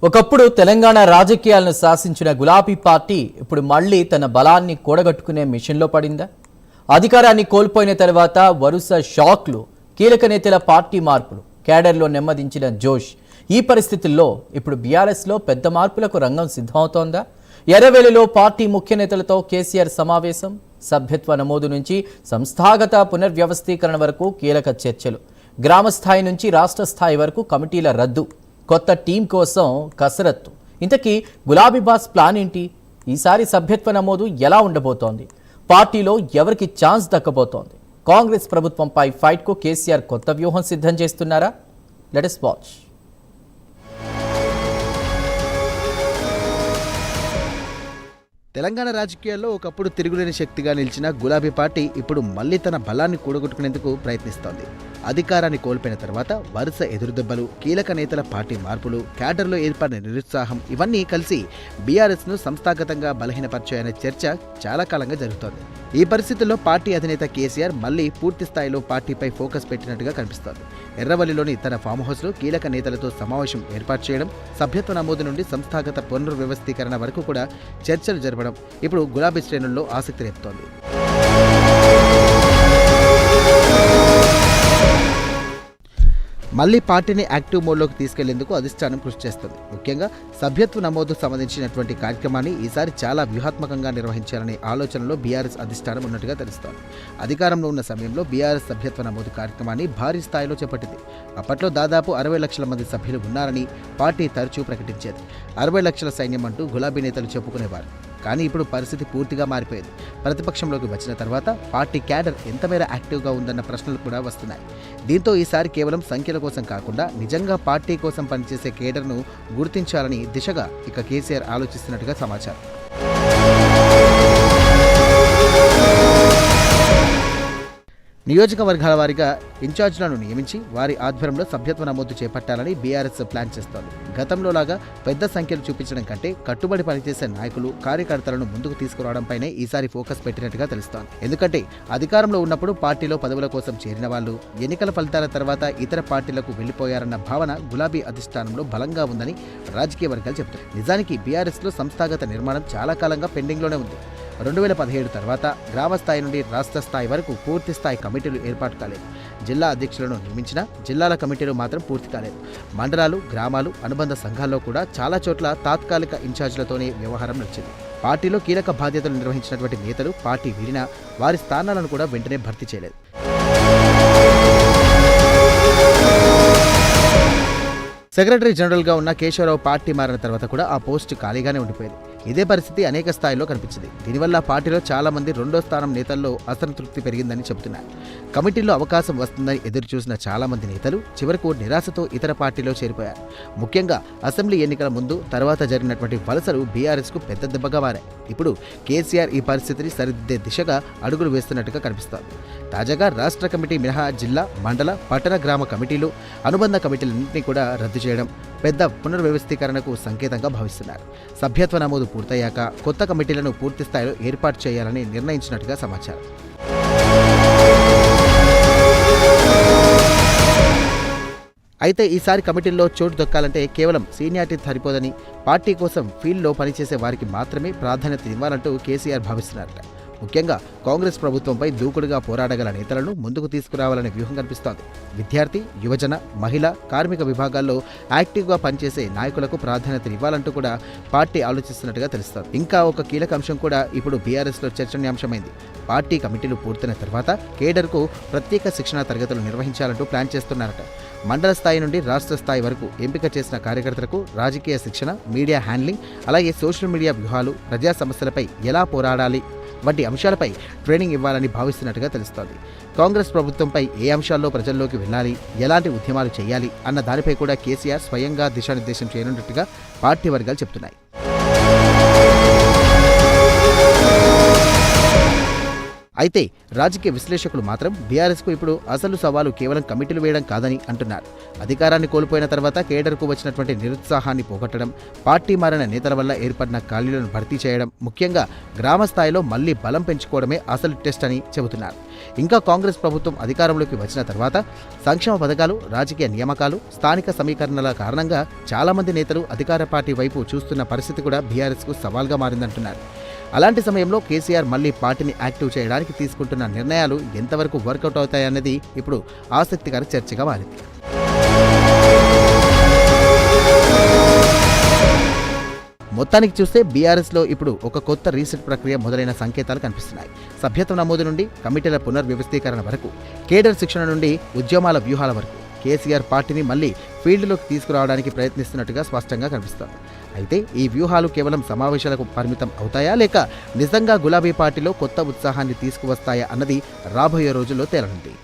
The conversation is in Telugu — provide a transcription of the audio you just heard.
ఒకప్పుడు తెలంగాణ రాజకీయాలను శాసించిన గులాబీ పార్టీ ఇప్పుడు మళ్లీ తన బలాన్ని కూడగట్టుకునే మిషన్లో పడిందా? అధికారాన్ని కోల్పోయిన తర్వాత వరుస షాక్లు, కీలక నేతల పార్టీ మార్పులు, కేడర్లో నెమ్మదించిన జోష్. ఈ పరిస్థితుల్లో ఇప్పుడు బీఆర్ఎస్లో పెద్ద మార్పులకు రంగం సిద్ధమవుతోందా? ఎర్రవేలిలో పార్టీ ముఖ్య నేతలతో కేసీఆర్ సమావేశం. సభ్యత్వ నమోదు నుంచి సంస్థాగత పునర్వ్యవస్థీకరణ వరకు కీలక చర్చలు. గ్రామ స్థాయి నుంచి రాష్ట్ర స్థాయి వరకు కమిటీల రద్దు. కొత్త టీం కోసం కసరత్తు. ఇంతకీ గులాబీ బాస్ ప్లాన్ ఏంటి? ఈసారి సభ్యత్వ నమోదు ఎలా ఉండబోతోంది? పార్టీలో ఎవరికి ఛాన్స్ దక్కబోతోంది? కాంగ్రెస్ ప్రభుత్వంపై ఫైట్కు కేసీఆర్ కొత్త వ్యూహం సిద్ధం చేస్తున్నారా? Let us watch. తెలంగాణ రాజకీయాల్లో ఒకప్పుడు తిరుగులేని శక్తిగా నిలిచిన గులాబీ పార్టీ ఇప్పుడు మళ్లీ తన బలాన్ని కూడగొట్టుకునేందుకు ప్రయత్నిస్తోంది. అధికారాన్ని కోల్పోయిన తర్వాత వరుస ఎదురుదెబ్బలు, కీలక నేతల పార్టీ మార్పులు, క్యాడర్లో ఏర్పడిన నిరుత్సాహం ఇవన్నీ కలిసి బీఆర్ఎస్ను సంస్థాగతంగా బలహీనపరిచాయనే చర్చ చాలా కాలంగా జరుగుతోంది. ఈ పరిస్థితుల్లో పార్టీ అధినేత కేసీఆర్ మళ్లీ పూర్తి స్థాయిలో పార్టీపై ఫోకస్ పెట్టినట్టుగా కనిపిస్తోంది. ఎర్రవల్లిలోని తన ఫామ్ హౌస్లో కీలక నేతలతో సమావేశం ఏర్పాటు చేయడం, సభ్యత్వ నమోదు నుండి సంస్థాగత పునర్వ్యవస్థీకరణ వరకు కూడా చర్చలు జరపడం ఇప్పుడు గులాబీ శ్రేణుల్లో ఆసక్తి రేపుతోంది. మళ్లీ పార్టీని యాక్టివ్ మోడ్లోకి తీసుకెళ్లేందుకు అధిష్టానం కృషి చేస్తుంది. ముఖ్యంగా సభ్యత్వ నమోదు సంబంధించినటువంటి కార్యక్రమాన్ని ఈసారి చాలా వ్యూహాత్మకంగా నిర్వహించాలనే ఆలోచనలో బీఆర్ఎస్ అధిష్టానం ఉన్నట్టుగా తెలుస్తోంది. అధికారంలో ఉన్న సమయంలో బీఆర్ఎస్ సభ్యత్వ నమోదు కార్యక్రమాన్ని భారీ స్థాయిలో చేపట్టింది. అప్పట్లో దాదాపు 60 లక్షల మంది సభ్యులు ఉన్నారని పార్టీ తరచూ ప్రకటించేది. 60 లక్షల సైన్యం అంటూ గులాబీ నేతలు చెప్పుకునేవారు. కానీ ఇప్పుడు పరిస్థితి పూర్తిగా మారిపోయింది. ప్రతిపక్షంలోకి వచ్చిన తర్వాత పార్టీ క్యాడర్ ఎంతమేర యాక్టివ్గా ఉందన్న ప్రశ్నలు కూడా వస్తున్నాయి. దీంతో ఈసారి కేవలం సంఖ్యల కోసం కాకుండా నిజంగా పార్టీ కోసం పనిచేసే కేడర్ను గుర్తించాలని దిశగా ఇక కేసీఆర్ ఆలోచిస్తున్నట్టుగా సమాచారం. నియోజకవర్గాల వారీగా ఇన్ఛార్జ్లను నియమించి వారి ఆధ్వర్యంలో సభ్యత్వ నమోదు చేపట్టాలని బీఆర్ఎస్ ప్లాన్ చేస్తోంది. గతంలో లాగా పెద్ద సంఖ్యలు చూపించడం కంటే కట్టుబడి పనిచేసే నాయకులు, కార్యకర్తలను ముందుకు తీసుకురావడంపైనే ఈసారి ఫోకస్ పెట్టినట్టుగా తెలుస్తోంది. ఎందుకంటే అధికారంలో ఉన్నప్పుడు పార్టీలో పదవుల కోసం చేరిన వాళ్ళు ఎన్నికల ఫలితాల తర్వాత ఇతర పార్టీలకు వెళ్లిపోయారన్న భావన గులాబీ అధిష్టానంలో బలంగా ఉందని రాజకీయ వర్గాలు చెబుతాయి. నిజానికి బీఆర్ఎస్లో సంస్థాగత నిర్మాణం చాలా కాలంగా పెండింగ్లోనే ఉంది. 2017 తర్వాత గ్రామ స్థాయి నుండి రాష్ట్ర స్థాయి వరకు పూర్తి స్థాయి కమిటీలు ఏర్పాటు కాలేదు. జిల్లా అధ్యక్షులను నియమించిన జిల్లాల కమిటీలు మాత్రం పూర్తి కాలేదు. మండలాలు, గ్రామాలు, అనుబంధ సంఘాల్లో కూడా చాలా చోట్ల తాత్కాలిక ఇన్ఛార్జీలతోనే వ్యవహారం నడిచింది. పార్టీలో కీలక బాధ్యతలు నిర్వహించినటువంటి నేతలు పార్టీ వీడినా వారి స్థానాలను కూడా వెంటనే భర్తీ చేయలేదు. సెక్రటరీ జనరల్గా ఉన్న కేశవరావు పార్టీ మారిన తర్వాత కూడా ఆ పోస్టు ఖాళీగానే ఉండిపోయింది. ఇదే పరిస్థితి అనేక స్థాయిలో కనిపించింది. దీనివల్ల పార్టీలో చాలా మంది రెండో స్థానం నేతల్లో అసంతృప్తి పెరిగిందని చెబుతున్నారు. కమిటీల్లో అవకాశం వస్తుందని ఎదురుచూసిన చాలా మంది నేతలు చివరకు నిరాశతో ఇతర పార్టీలో చేరిపోయారు. ముఖ్యంగా అసెంబ్లీ ఎన్నికల ముందు తర్వాత జరిగినటువంటి వలసలు బీఆర్ఎస్కు పెద్ద దెబ్బగా మారాయి. ఇప్పుడు కేసీఆర్ ఈ పరిస్థితిని సరిదిద్దే దిశగా అడుగులు వేస్తున్నట్టుగా కనిపిస్తోంది. తాజాగా రాష్ట్ర కమిటీ మినహా జిల్లా, మండల, పట్టణ, గ్రామ కమిటీలు, అనుబంధ కమిటీలన్నింటినీ కూడా రద్దు చేయడం పెద్ద పునర్వ్యవస్థీకరణకు సంకేతంగా భావిస్తున్నారు. సభ్యత్వ నమోదు పూర్తయ్యాక కొత్త కమిటీలను పూర్తి స్థాయిలో ఏర్పాటు చేయాలని నిర్ణయించినట్టుగా సమాచారం. అయితే ఈసారి కమిటీల్లో చోటు దొక్కాలంటే కేవలం సీనియారిటీ సరిపోదని, పార్టీ కోసం ఫీల్డ్లో పనిచేసే వారికి మాత్రమే ప్రాధాన్యత ఇవ్వాలంటూ కేసీఆర్ భావిస్తున్నారట. ముఖ్యంగా కాంగ్రెస్ ప్రభుత్వంపై దూకుడుగా పోరాడగల నేతలను ముందుకు తీసుకురావాలనే వ్యూహం కనిపిస్తోంది. విద్యార్థి, యువజన, మహిళ, కార్మిక విభాగాల్లో యాక్టివ్గా పనిచేసే నాయకులకు ప్రాధాన్యత ఇవ్వాలంటూ కూడా పార్టీ ఆలోచిస్తున్నట్టుగా తెలుస్తోంది. ఇంకా ఒక కీలక అంశం కూడా ఇప్పుడు బీఆర్ఎస్లో చర్చనీయాంశమైంది. పార్టీ కమిటీలు పూర్తయిన తర్వాత కేడర్కు ప్రత్యేక శిక్షణా తరగతులు నిర్వహించాలంటూ ప్లాన్ చేస్తున్నారట. మండల స్థాయి నుండి రాష్ట్ర స్థాయి వరకు ఎంపిక చేసిన కార్యకర్తలకు రాజకీయ శిక్షణ, మీడియా హ్యాండ్లింగ్, అలాగే సోషల్ మీడియా వ్యూహాలు, ప్రజా సమస్యలపై ఎలా పోరాడాలి వంటి అంశాలపై ట్రైనింగ్ ఇవ్వాలని భావిస్తున్నట్టుగా తెలుస్తోంది. కాంగ్రెస్ ప్రభుత్వంపై ఏ అంశాల్లో ప్రజల్లోకి వెళ్ళాలి, ఎలాంటి ఉద్యమాలు చేయాలి అన్న దానిపై కూడా కేసీఆర్ స్వయంగా దిశానిర్దేశం చేయనున్నట్టుగా పార్టీ వర్గాలు చెబుతున్నాయి. అయితే రాజకీయ విశ్లేషకులు మాత్రం బీఆర్ఎస్కు ఇప్పుడు అసలు సవాలు కేవలం కమిటీలు వేయడం కాదని అంటున్నారు. అధికారాన్ని కోల్పోయిన తర్వాత కేడర్కు వచ్చినటువంటి నిరుత్సాహాన్ని పోగొట్టడం, పార్టీ మారిన నేతల వల్ల ఏర్పడిన ఖాళీలను భర్తీ చేయడం, ముఖ్యంగా గ్రామ స్థాయిలో మళ్లీ బలం పెంచుకోవడమే అసలు టెస్ట్ అని చెబుతున్నారు. ఇంకా కాంగ్రెస్ ప్రభుత్వం అధికారంలోకి వచ్చిన తర్వాత సంక్షేమ పథకాలు, రాజకీయ నియామకాలు, స్థానిక సమీకరణల కారణంగా చాలామంది నేతలు అధికార పార్టీ వైపు చూస్తున్న పరిస్థితి కూడా బీఆర్ఎస్కు సవాల్గా మారిందంటున్నారు. అలాంటి సమయంలో కేసీఆర్ మళ్లీ పార్టీని యాక్టివ్ చేయడానికి తీసుకుంటున్న నిర్ణయాలు ఎంతవరకు వర్కౌట్ అవుతాయన్నది ఇప్పుడు ఆసక్తికర చర్చగా మారింది. మొత్తానికి చూస్తే బీఆర్ఎస్లో ఇప్పుడు ఒక కొత్త రీసెట్ ప్రక్రియ మొదలైన సంకేతాలు కనిపిస్తున్నాయి. సభ్యత్వ నమోదు నుండి కమిటీల పునర్వ్యవస్థీకరణ వరకు, కేడర్ శిక్షణ నుండి ఉద్యమాల వ్యూహాల వరకు కేసీఆర్ పార్టీని మళ్లీ ఫీల్డ్లోకి తీసుకురావడానికి ప్రయత్నిస్తున్నట్టుగా స్పష్టంగా కనిపిస్తోంది. అయితే ఈ వ్యూహాలు కేవలం సమావేశాలకు పరిమితం అవుతాయా, లేక నిజంగా గులాబీ పార్టీలో కొత్త ఉత్సాహాన్ని తీసుకువస్తాయా అన్నది రాబోయే రోజుల్లో తేలనుంది.